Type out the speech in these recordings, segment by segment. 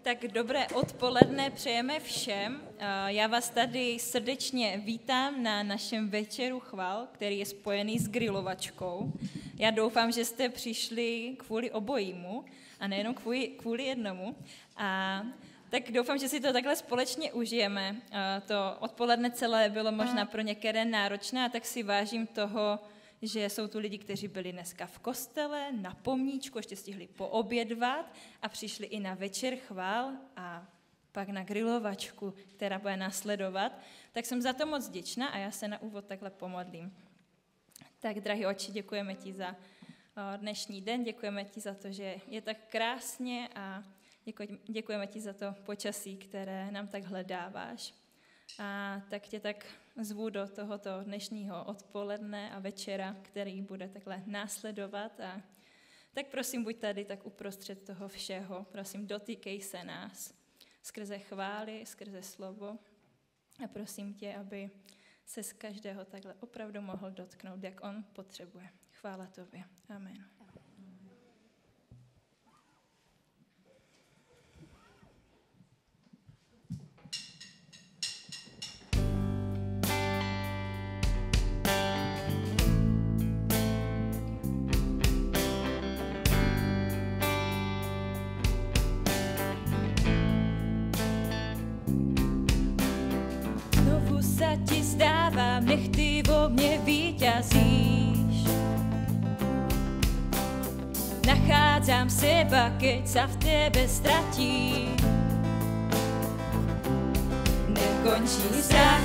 Tak dobré odpoledne přejeme všem. Já vás tady srdečně vítám na našem večeru chval, který je spojený s grilovačkou. Já doufám, že jste přišli kvůli obojímu a nejenom kvůli jednomu. A tak doufám, že si to takhle společně užijeme. To odpoledne celé bylo možná pro některé náročné, a tak si vážím toho, že jsou tu lidi, kteří byli dneska v kostele, na pomníčku, ještě stihli poobědvat a přišli i na večer chvál a pak na grilovačku, která bude následovat. Tak jsem za to moc vděčná a já se na úvod takhle pomodlím. Tak, drahý Otče, děkujeme ti za dnešní den, děkujeme ti za to, že je tak krásně a děkujeme ti za to počasí, které nám tak hledáváš. A tak tě tak zvu do tohoto dnešního odpoledne a večera, který bude takhle následovat. A tak prosím, buď tady tak uprostřed toho všeho. Prosím, dotýkej se nás skrze chvály, skrze slovo. A prosím tě, aby se z každého takhle opravdu mohl dotknout, jak on potřebuje. Chvála tobě. Amen. Sa ti zdávam, nech ty vo mne víťazíš. Nachádzam seba, keď sa v tebe stratím. Nekončí strach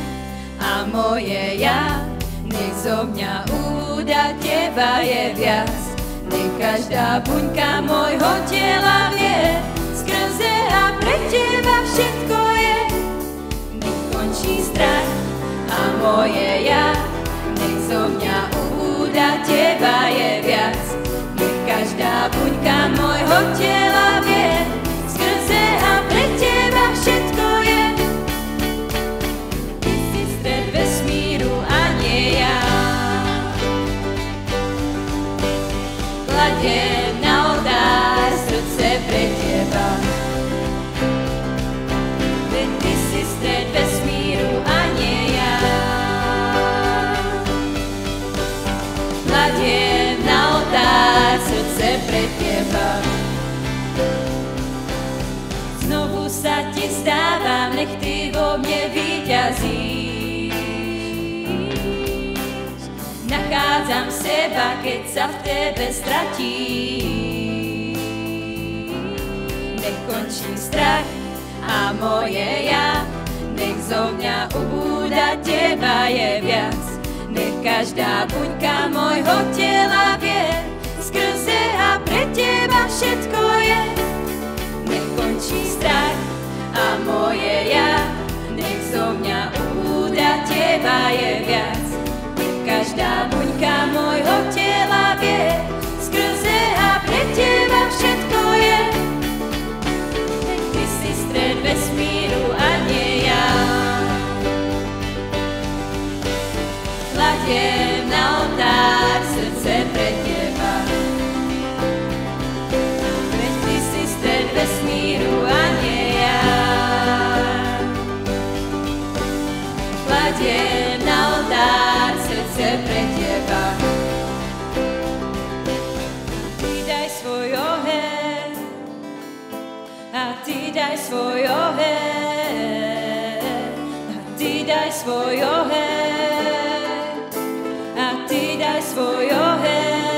a moje ja, nech zo mňa úda teba je viac. Nech každá buňka môjho tela vie, skrze a pre teba všetko je. Nekončí strach a moje ja, nech zo mňa úda teba je viac. Nech každá buňka môjho tela vie, skrze a pre teba všetko je. Ty si stred vesmíru a nie ja. Kladiem na oltár srdce pre teba. Veď ty si stred vesmíru a nie ja. Kladiem na oltár srdce pre teba. Znovu sa ti zdávam, nech ty vo mne víťazíš. Nachádzam seba, keď sa v tebe stratím. Nekončí strach a moje ja, nech zo mňa ubúda teba je viac. Nech každá buňka môjho tela vie, skrze a pre teba všetko je. Nech končí strach a moje ja, nech zo mňa ubúda teba je viac. Nech každá buňka môjho tela vie, skrze a pre teba všetko je. Nech ty si stred vesmíru a nie ja. Kladiem na oltár srdce pre teba. Veď ty si stred vesmíru a nie ja. Kladiem na oltár srdce pre teba. Ty daj svoj oheň a ty daj svoj oheň a ty daj svoj oheň. Svoj oheň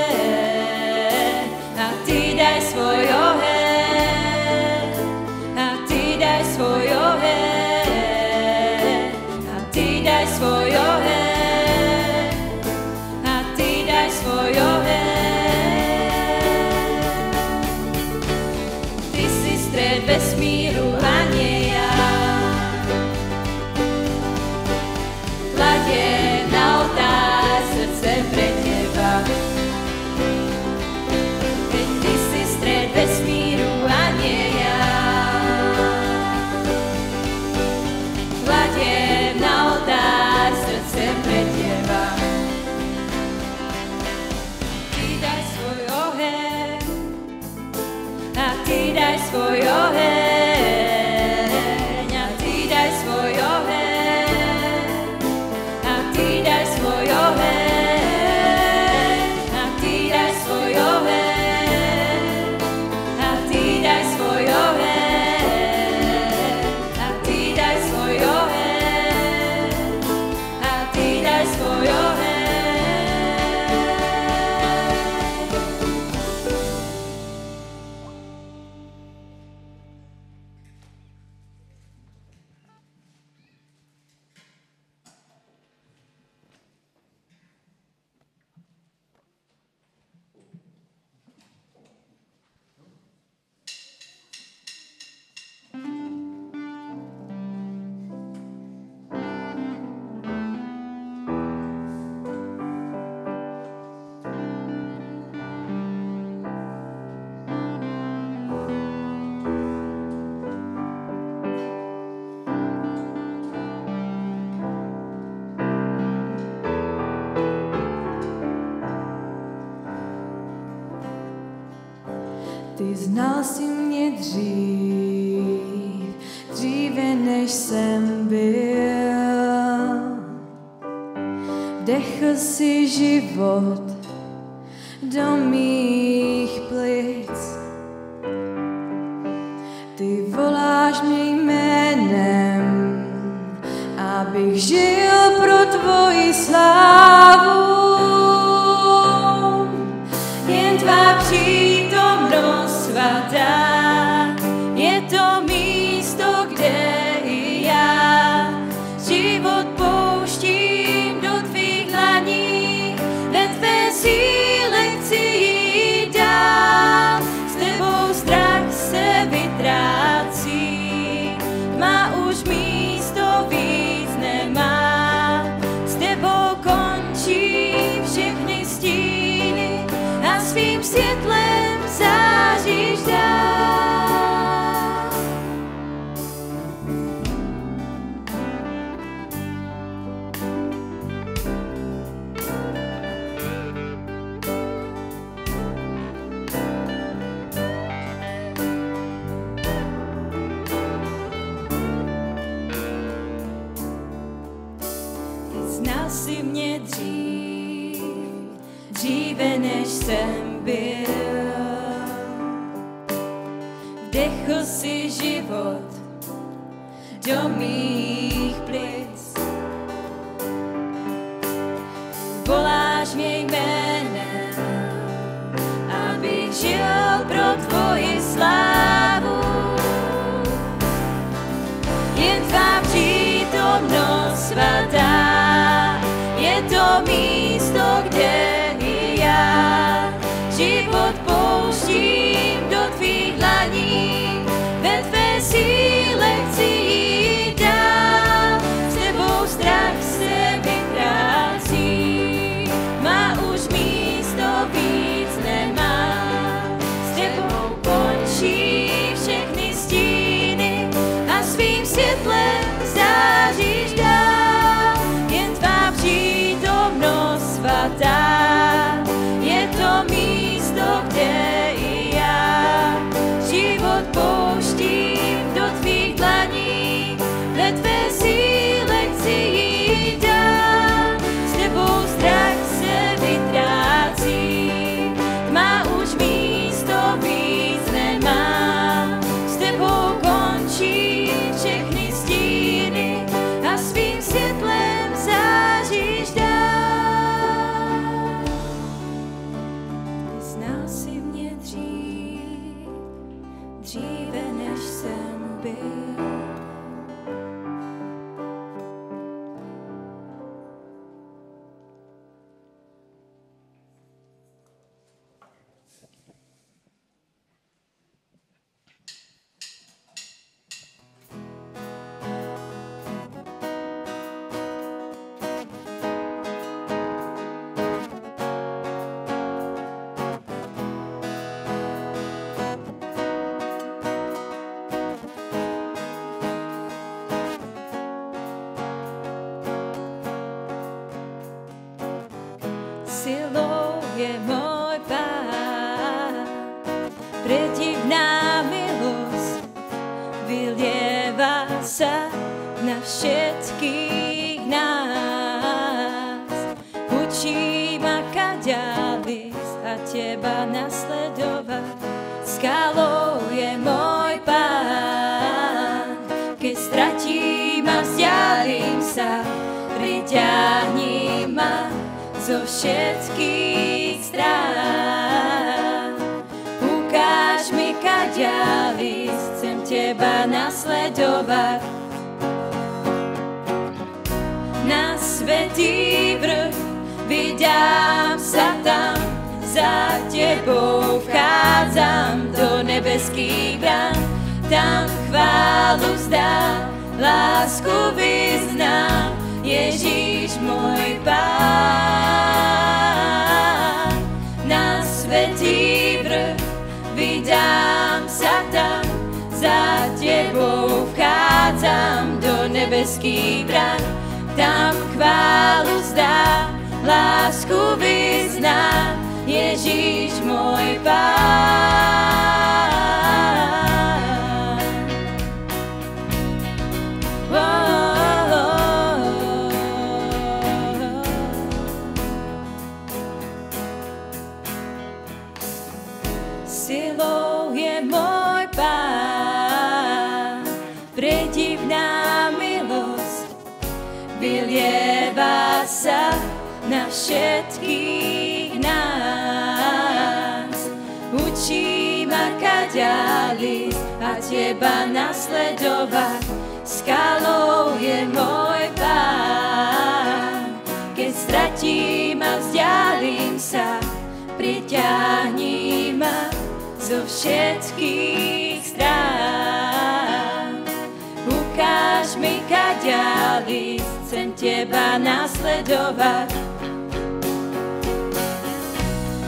a ty daj svoj oheň a ty daj svoj oheň a ty daj svoj oheň a ty daj svoj oheň. Ty si stred vesmíru a nie ja. Kladiem na oltár srdce pre teba. Veď ty si stred vesmíru a nie ja. Kladiem na oltár srdce pre teba. Ty daj svoj oheň a ty daj svoj oheň znal si mě dříve než jsem byl. Vdechl si život do mých plic. Ty voláš mě jménem, abych žil pro tvoji slávu. Jen tvá přítomnost svatá, je to místo, kde i já život pouštím do tvých dlaní. Ve tvé síle chci jít dál, s tebou strach se vytrácí, má už místo víc nemá. S tebou končí všechny stíny a svým světlem záříš dál. Znal si mě dříve než jsem byl. Vdechl si život do mých plic. Voláš mě jménem, abych žil pro tvoji slávu. Jen tvá přítomnost svatá, je to místo, kde i já život pouštím do tvých dlaní. Ve tvé síle chci jít dál, s tebou strach se vytrácí, má už místo víc nemá. S tebou končí všechny stíny a svým světlem záříš dál. Jen tvá přítomnost svatá, je to místo, kde i já život pouštím do tvých dlaní. Ve tvé síle chci jít dál, s tebou strach se vytrácí, má už místo víc nemá. S tebou končí všechny stíny a svým světlem záříš dál. Ty znal si mě dříve než jsem byl. Silou je môj Pán, predivná milosť vylieva sa na všetkých nás. Učí ma kaďal ísť a teba nasledovať. Skalou je môj Pán, keď stratím a vzdialím sa, priťahni ma zo všetkých strán. Ukáž mi, kaďal ísť, chcem teba nasledovať. Na svätý vrch vydám sa tam, za tebou vchádzam do nebeských brán. Tam chválu vzdám, lásku vyznám, Ježíš môj Pán. Na svätý vrch vydám sa tam, za tebou vchádzam do nebeských brán. Tam chválu vzdám, lásku vyznám, Ježíš môj Pán. predivná milosť vylieva sa na všetkých nás. Učí ma kaďa ísť a teba nasledovať, skalou je môj Pán. Keď stratím a vzdialím sa, priťahni ma zo všetkých strán. Ukáž mi kaďa ísť, chcem teba nasledovať.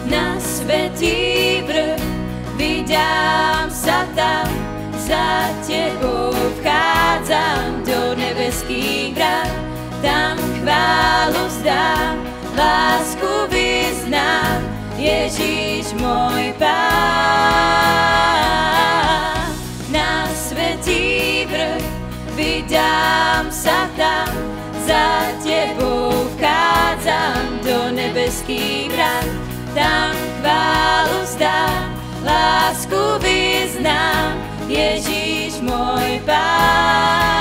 Na svätý vrch vydám sa tam, za tebou vchádzam do nebeských brán. Tam chválu vzdám, lásku vyznám, Ježiš môj Pán. Na svätý vrch vydám sa tam, za tebou vchádzam do nebeských brán. Tam chválu vzdám, lásku vyznám, Ježiš môj Pán.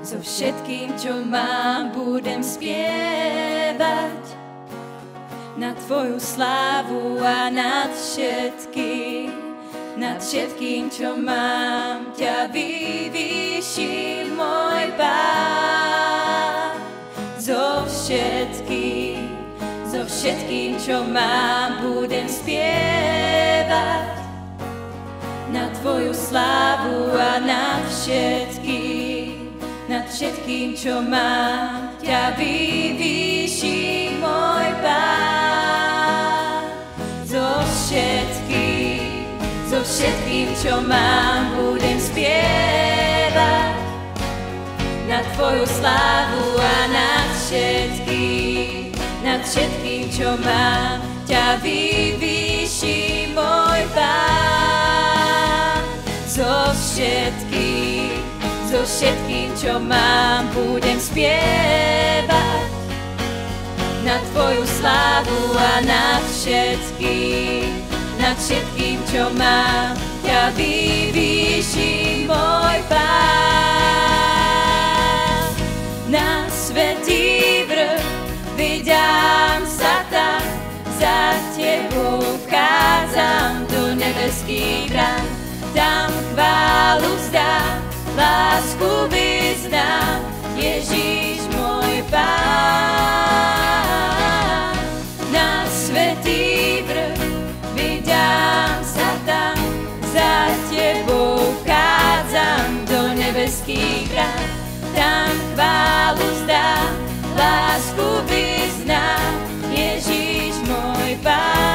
So všetkým, čo mám, budem spievať na tvoju slávu a nad všetkým, čo mám, ťa vyvýšim, môj Pán. So všetkým, čo mám, budem spievať na tvoju slávu a nad všetkým, čo mám, ťa vyvýšim, môj Pán. So všetkým, čo mám, budem spievať na tvoju slávu a nad všetkým, čo mám, ťa vyvýšim, môj Pán. So všetkým, čo mám, budem spievať na tvoju slávu a nad všetkým, čo mám, ťa vyvýšim, môj Pán. Na svätý vrch vydám sa tam, za tebou vchádzam do nebeských brán. Tam chválu vzdám, lásku vyznám, Ježiš môj Pán. Na svätý vrch vydám sa tam, za tebou vchádzam do nebeských brán. Tam chválu vzdám, lásku vyznám, Ježiš môj Pán.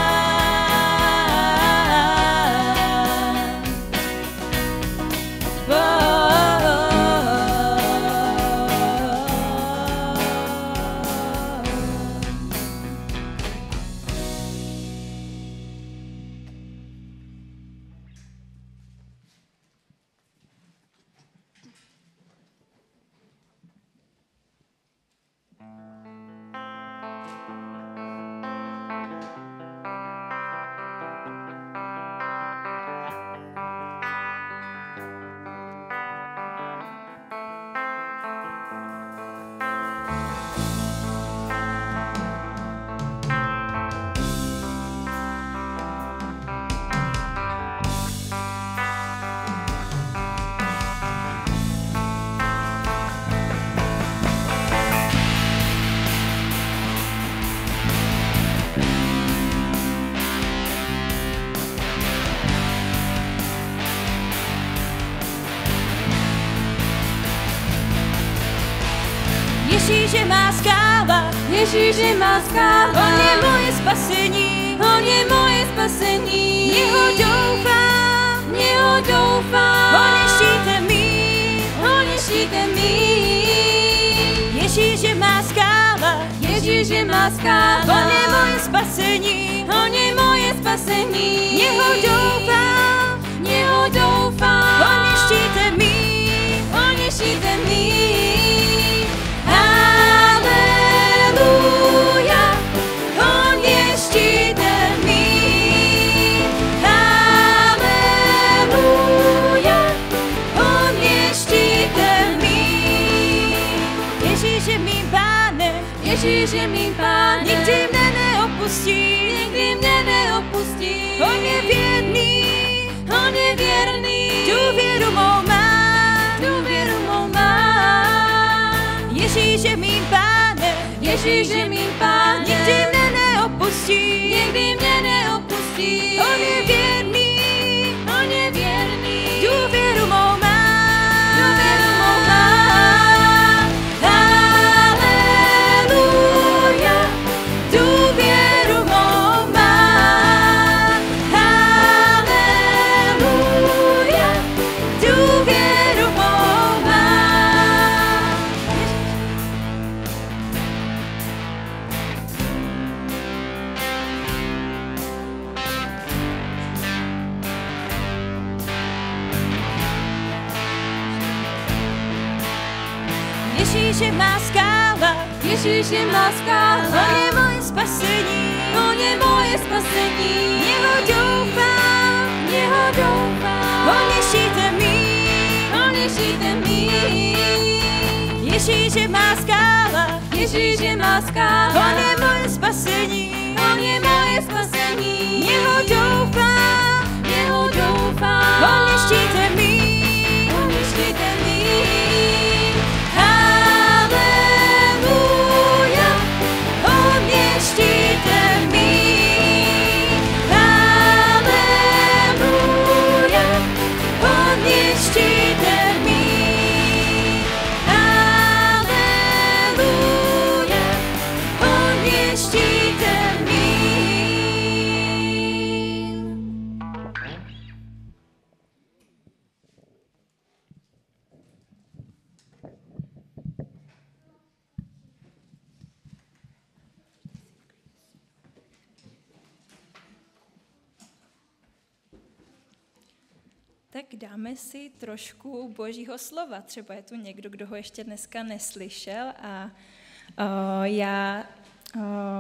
Ježíš je má skála, Ježíš je má skála, on je moje spasení, on je moje spasení. jeho Ježíš je má skála, on je moje spasení, on je moje spasení. něho doufám, něho doufám, on je štítem mým, on je štítem mým. Haleluja, on je štítem mým. Haleluja, on je štítem mým. Ježíš je mým pánem, Ježíš je mým pánem, nikdy mne neopustí, nikdy mě neopustí. on je věrný, on je věrný, důvěru mou má. důvěru mou má. Ježíš je mým pánem, Ježíš je mým pánem, nikdy mne neopustí, nikdy mě neopustí. on je věrný, on je věrný, důvěru mou má. důvěru mou má. Haleluja, důvěru mou má. Haleluja, důvěru mou má. Ježíš je má skála, Ježíš je má skála, on je moje spasení, on je moje spasení. něho doufám, něho doufám, on je štítem mým. on je štítem mým. Ježíš je má skála, Ježíš je má skála, on je moje spasení, on je moje spasení. něho doufám, něho doufám, on je štítem mým. on je štítem mým. Haleluja, on je štítem mým. Haleluja, on je štítem mým. Haleluja, on je štítem mým. Tak dáme si trošku Božího slova. Třeba je tu někdo, kdo ho ještě dneska neslyšel a já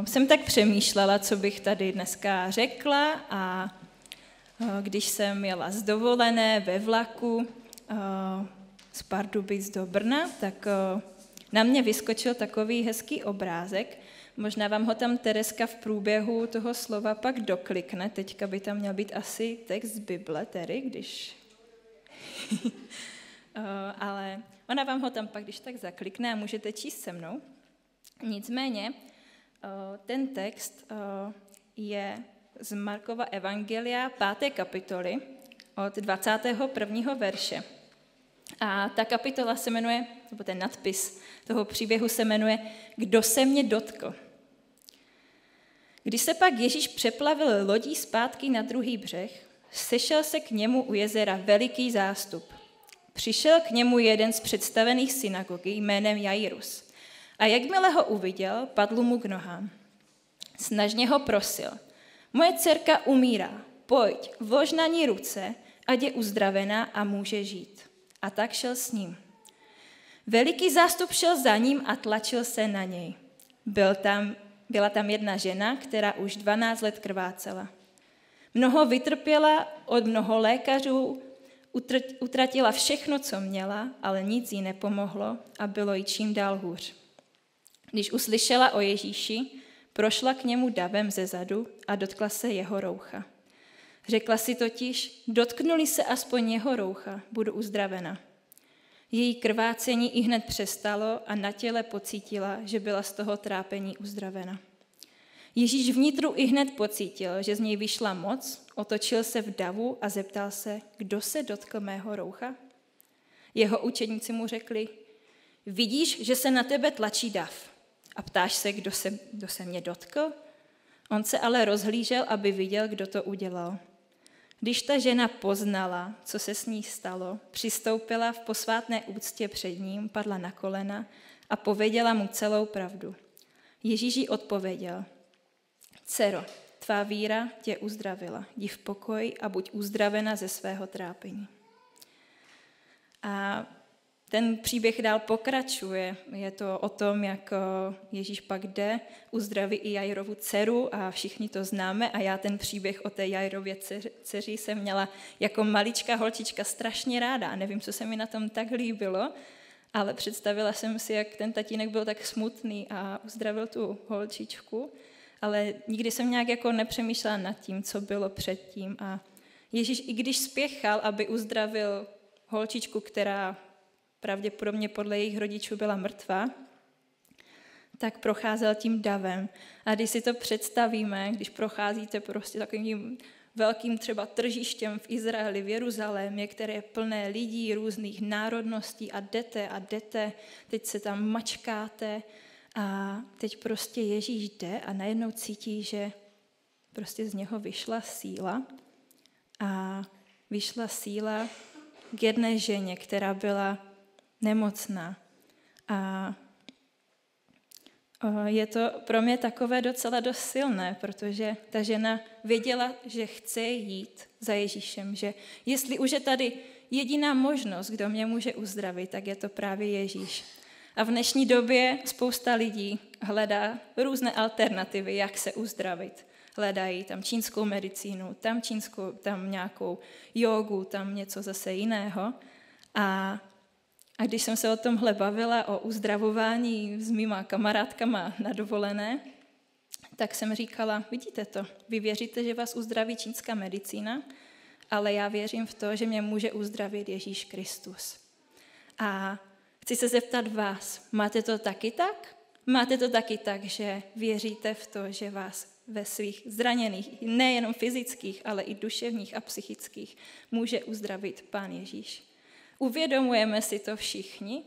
jsem tak přemýšlela, co bych tady dneska řekla a když jsem jela z dovolené ve vlaku z Pardubic do Brna, tak na mě vyskočil takový hezký obrázek. Možná vám ho tam Tereska v průběhu toho slova pak doklikne. Teďka by tam měl být asi text z Bible, tedy, když... ale ona vám ho tam pak, když tak zaklikne a můžete číst se mnou. Nicméně, ten text je z Markova evangelia 5. kapitoly od 21. verše. A ta kapitola se jmenuje, nebo ten nadpis toho příběhu se jmenuje Kdo se mě dotkl. Když se pak Ježíš přeplavil lodí zpátky na druhý břeh, sešel se k němu u jezera veliký zástup. Přišel k němu jeden z představených synagogy jménem Jairus. A jakmile ho uviděl, padl mu k nohám. Snažně ho prosil. Moje dcerka umírá, pojď, vlož na ní ruce, ať je uzdravená a může žít. A tak šel s ním. Veliký zástup šel za ním a tlačil se na něj. Byla tam jedna žena, která už 12 let krvácela. Mnoho vytrpěla, od mnoho lékařů, utratila všechno, co měla, ale nic jí nepomohlo a bylo jí čím dál hůř. Když uslyšela o Ježíši, prošla k němu davem ze zadu a dotkla se jeho roucha. Řekla si totiž, dotknuli se aspoň jeho roucha, budu uzdravena. Její krvácení ihned přestalo a na těle pocítila, že byla z toho trápení uzdravena. Ježíš vnitru ihned pocítil, že z něj vyšla moc, otočil se v davu a zeptal se, kdo se dotkl mého roucha? Jeho učeníci mu řekli, vidíš, že se na tebe tlačí dav a ptáš se, kdo se mě dotkl? On se ale rozhlížel, aby viděl, kdo to udělal. Když ta žena poznala, co se s ní stalo, přistoupila v posvátné úctě před ním, padla na kolena a pověděla mu celou pravdu. Ježíš jí odpověděl: Dcero, tvá víra tě uzdravila. Jdi v pokoji a buď uzdravena ze svého trápení. A ten příběh dál pokračuje. Je to o tom, jak Ježíš pak jde, uzdraví i Jairovu dceru a všichni to známe. A já ten příběh o té Jairově dceři jsem měla jako maličká holčička strašně ráda. A nevím, co se mi na tom tak líbilo, ale představila jsem si, jak ten tatínek byl tak smutný a uzdravil tu holčičku. Ale nikdy jsem nějak jako nepřemýšlela nad tím, co bylo předtím. A Ježíš, i když spěchal, aby uzdravil holčičku, která pravděpodobně podle jejich rodičů byla mrtvá, tak procházel tím davem. A když si to představíme, když procházíte prostě takovým velkým třeba tržištěm v Izraeli, v Jeruzalémě, které je plné lidí různých národností a jdete, teď se tam mačkáte a teď prostě Ježíš jde a najednou cítí, že prostě z něho vyšla síla a vyšla síla k jedné ženě, která byla nemocná. A je to pro mě takové docela dost silné, protože ta žena věděla, že chce jít za Ježíšem, že jestli už je tady jediná možnost, kdo mě může uzdravit, tak je to právě Ježíš. A v dnešní době spousta lidí hledá různé alternativy, jak se uzdravit. Hledají tam čínskou medicínu, tam nějakou jógu, tam něco zase jiného. A když jsem se o tomhle bavila, o uzdravování s mýma kamarádkama na dovolené, tak jsem říkala, vidíte to, vy věříte, že vás uzdraví čínská medicína, ale já věřím v to, že mě může uzdravit Ježíš Kristus. A chci se zeptat vás, máte to taky tak? Máte to taky tak, že věříte v to, že vás ve svých zraněných, nejenom fyzických, ale i duševních a psychických, může uzdravit Pán Ježíš? Uvědomujeme si to všichni,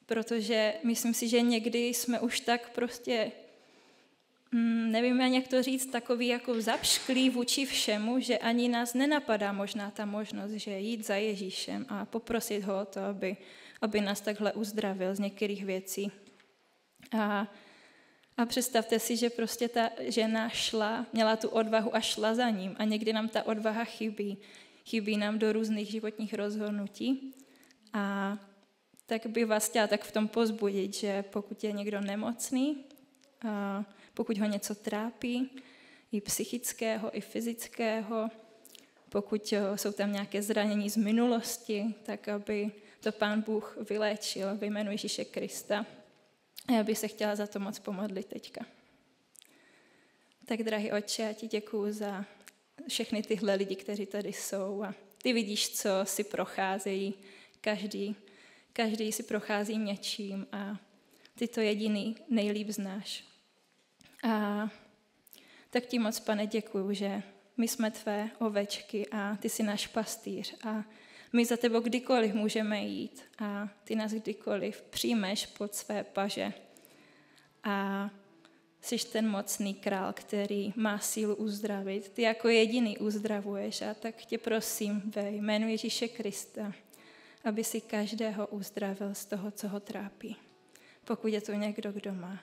protože myslím si, že někdy jsme už tak prostě, nevím ani jak to říct, takový jako zapšklí vůči všemu, že ani nás nenapadá možná ta možnost, že jít za Ježíšem a poprosit ho o to, aby nás takhle uzdravil z některých věcí. A představte si, že prostě ta žena měla tu odvahu a šla za ním a někdy nám ta odvaha chybí. Chybí nám do různých životních rozhodnutí. A tak bych vás chtěla tak v tom pozbudit, že pokud je někdo nemocný, a pokud ho něco trápí, i psychického, i fyzického, pokud jsou tam nějaké zranění z minulosti, tak aby to Pán Bůh vyléčil ve jménu Ježíše Krista. A já bych se chtěla za to moc pomodlit teďka. Tak, drahý Otče, já ti děkuju za všechny tyhle lidi, kteří tady jsou. A ty vidíš, co si procházejí. Každý si prochází něčím a ty to jediný nejlíp znáš. A tak ti moc, Pane, děkuju, že my jsme tvé ovečky a ty jsi náš pastýř a my za tebou kdykoliv můžeme jít a ty nás kdykoliv přijmeš pod své paže. A jsi ten mocný král, který má sílu uzdravit. Ty jako jediný uzdravuješ a tak tě prosím ve jménu Ježíše Krista, aby si každého uzdravil z toho, co ho trápí. Pokud je to někdo, kdo má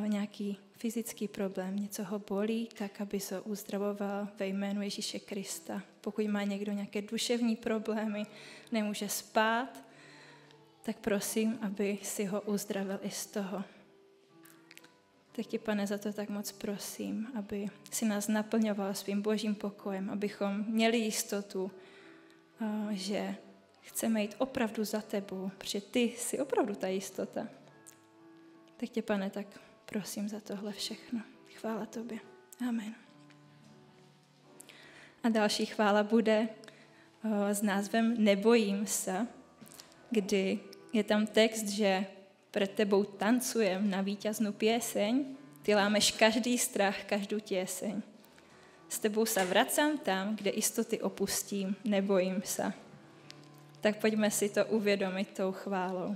nějaký fyzický problém, něco ho bolí, tak aby se uzdravoval ve jménu Ježíše Krista. Pokud má někdo nějaké duševní problémy, nemůže spát, tak prosím, aby si ho uzdravil i z toho. Tak tě, Pane, za to tak moc prosím, aby si nás naplňoval svým božím pokojem, abychom měli jistotu, že chceme jít opravdu za tebou, protože ty jsi opravdu ta jistota. Tak tě, Pane, tak prosím za tohle všechno. Chvála tobě. Amen. A další chvála bude s názvem Nebojím se, kdy je tam text, že před tebou tancujem na víťaznou pieseň, ty lámeš každý strach, každou těseň. S tebou se vracám tam, kde jistoty opustím, nebojím se. Tak pojďme si to uvědomit tou chválou.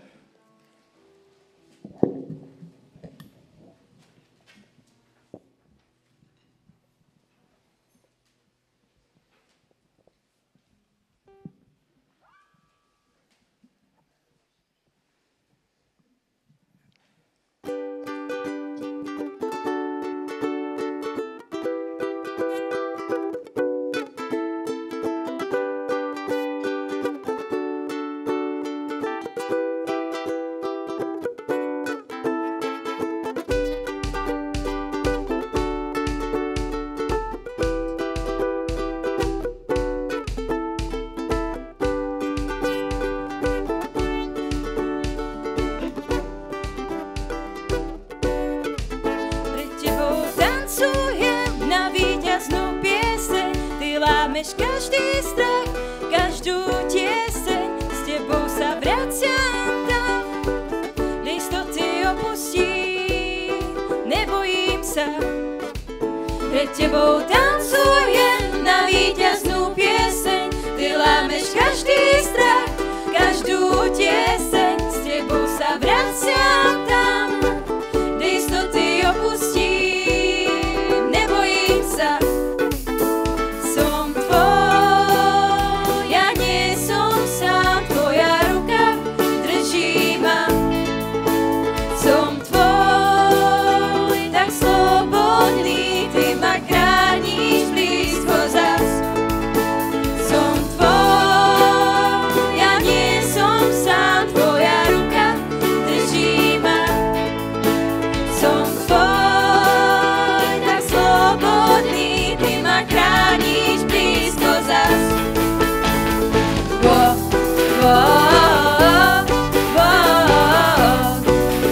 lámeš každý strach, každú tieseň, s tebou sa vraciam tam, kde istoty opustí, nebojím sa. Pred tebou tancujem na víťaznú pieseň, ty lámeš každý strach, každú tieseň, s tebou sa vraciam tam, kde istoty opustí, nebojím sa. Som tvoja, nie som sám, tvoja ruka drží ma. Som tvoj, tak slobodný, ty ma chrániš blízko zas. Som tvoja, nie som sám, tvoja ruka drží ma. Som tvoj, tak slobodný, ty ma chrániš blízko zas. Wo, wo, wo,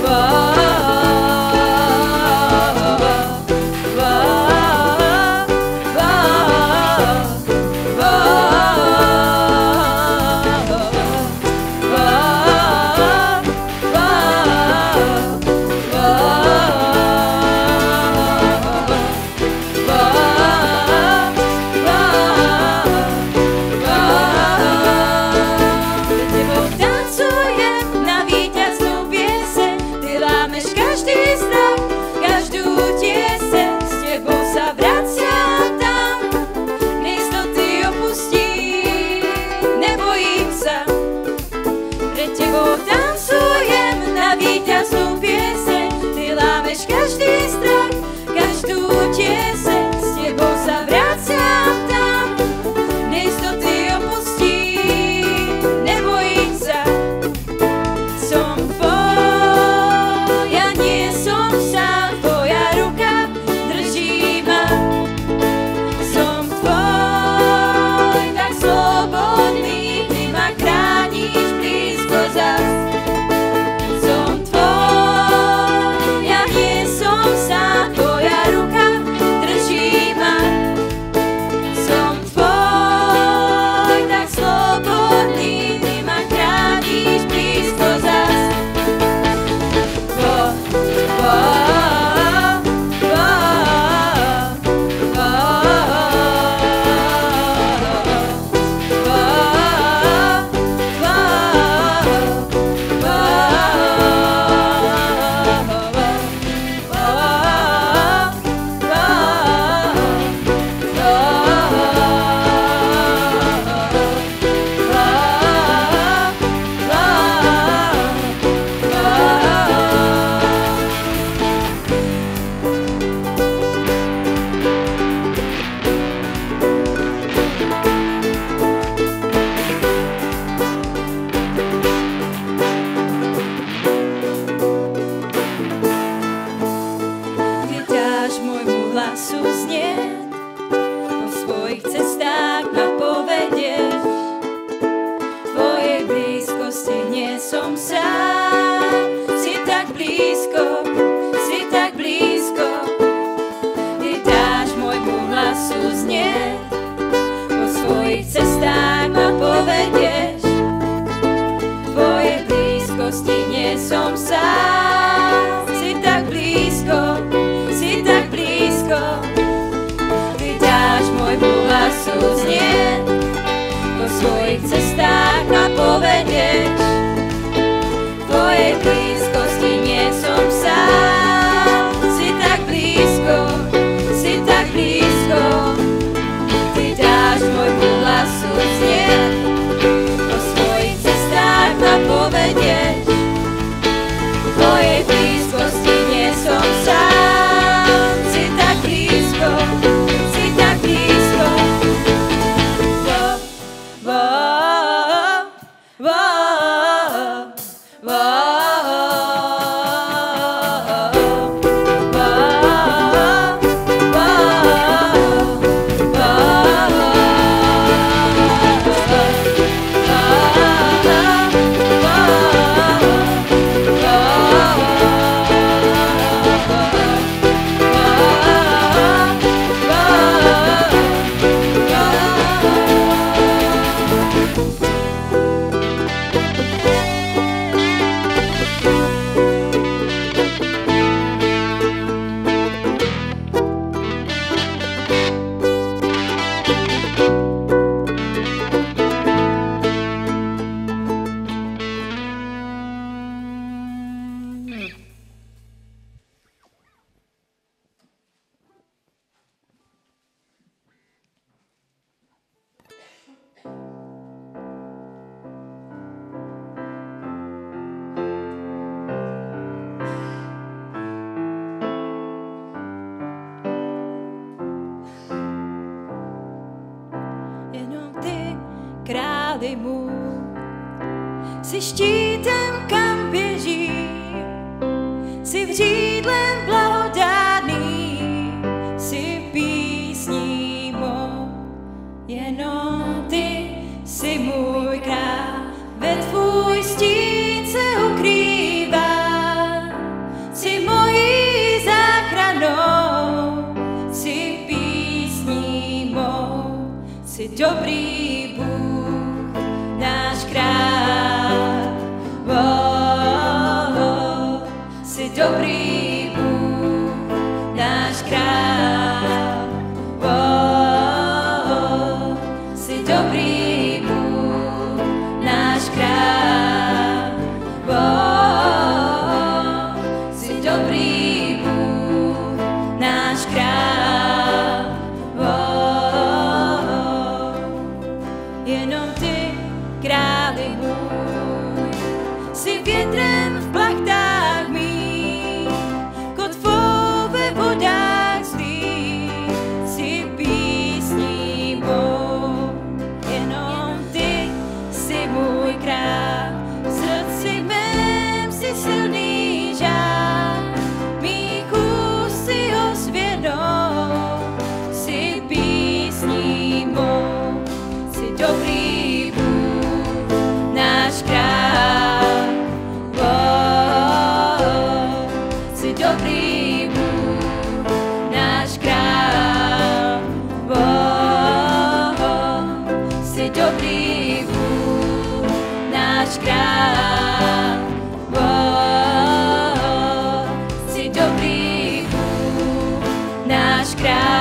wo, každý strach, každú tieseň, s tebou sa vraciam tam, neistoty opustí, nebojím sa. Som tvoja, nie som sám, tvoja ruka drží ma. Som tvoj, tak slobodný, ty ma chrániš blízko zas. Whoa. králi můj, jsi štítem, kam běží, jsi vřídlem blahodárný, jsi písní mou, jenom ty jsi můj král, ve tvůj stín se ukrývá, jsi mojí záchranou, jsi písní mou, jsi dobrý Bůh, náš král. Jsi dobrý Bůh, náš král. Jsi dobrý Bůh, náš král. Jsi dobrý Bůh, náš král. Jenom ty, králi můj, jsi větrem v plachtách mých, kotvou ve vodách zlých, jsi písní mou. Jenom ty jsi můj král, v srdci mém jsi silný žár, mých úst si ozvěnou, jsi písní mou, jsi dobrý Bůh, náš král. Jsi dobrý Bůh, náš král. Jsi dobrý Bůh, náš král. Jsi dobrý Bůh, náš král.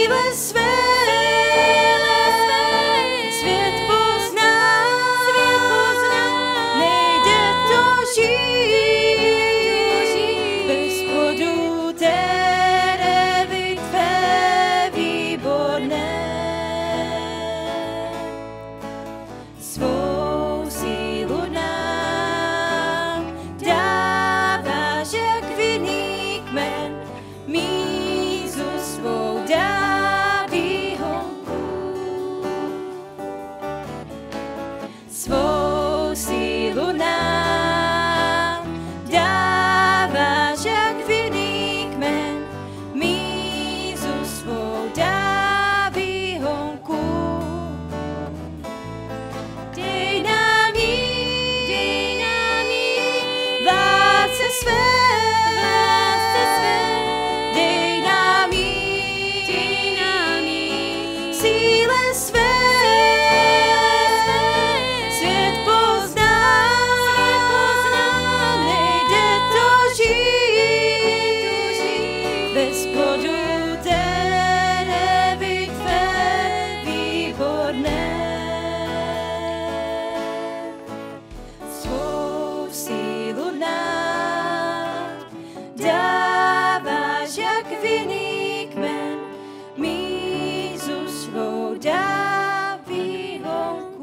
síle své, svět pozná, nejde to žít, bez plodu té bitve výborné. Svou sílu nám dáváš jak vinný kmen, mízu svou dá výhonku. Svou sílu nám dáváš jak vinný kmen, mízu svou dá výhonku. Dej nám jí, lásce své, dej nám jí, síle své, svět pozná, nejde to žít, bez plodu té bitve výborné. Svou sílu nám dáváš jak vinný kmen, mízu svou dá výhonku.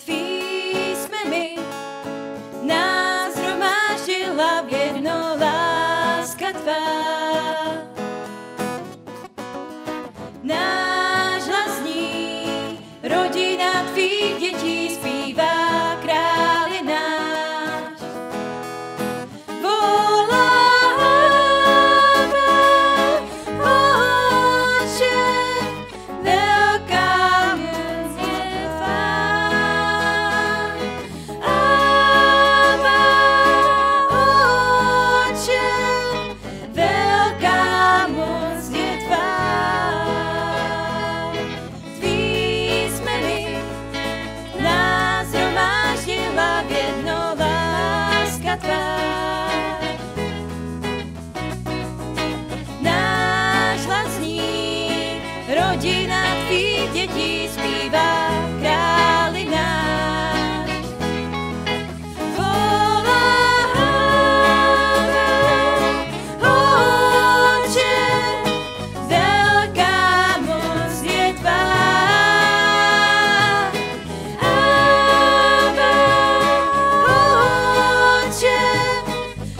Tví jsme my, nás shromáždila v jedno láska tvá. Náš hlas zní, rodina tvých dětí zpívá, králi náš. Voláme, Otče, velká moc je tvá. Abba, Otče, velká moc je tvá. Tví jsme my, nás shromáždila v jedno láska tvá. Náš hlas zní, rodina tvých dětí zpívá, králi náš. Voláme, Otče, velká moc je tvá. Abba, Otče,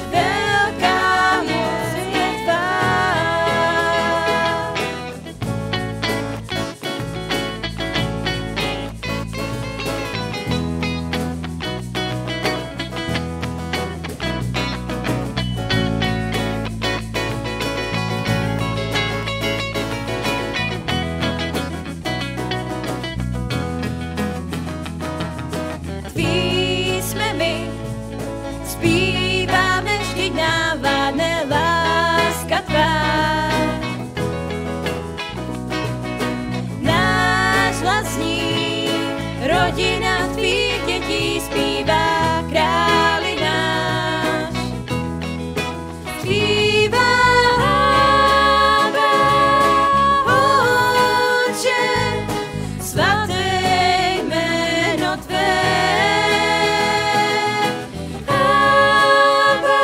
velká moc je tvá. Tví jsme my, zpíváme, vždyť nám vládne láska tvá. Náš hlas zní, rodina tvých dětí zpívá, králi náš. Zpíváme, Otče, svaté jméno tvé. Abba,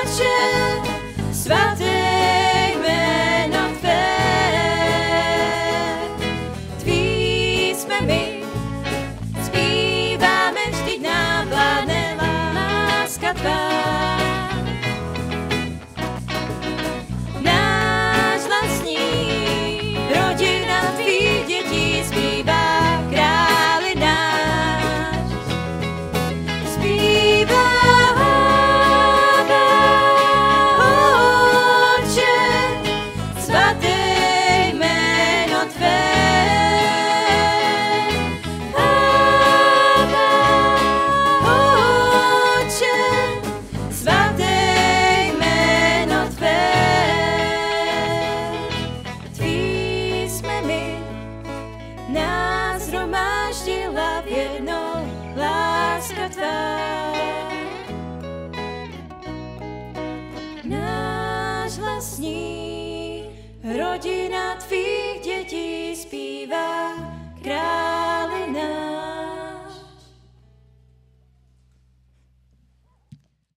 Otče, svaté jméno tvé. Tví jsme my, zpíváme nás hromáždila v jedno láska tvá. Náš vlastní, rodina tvý.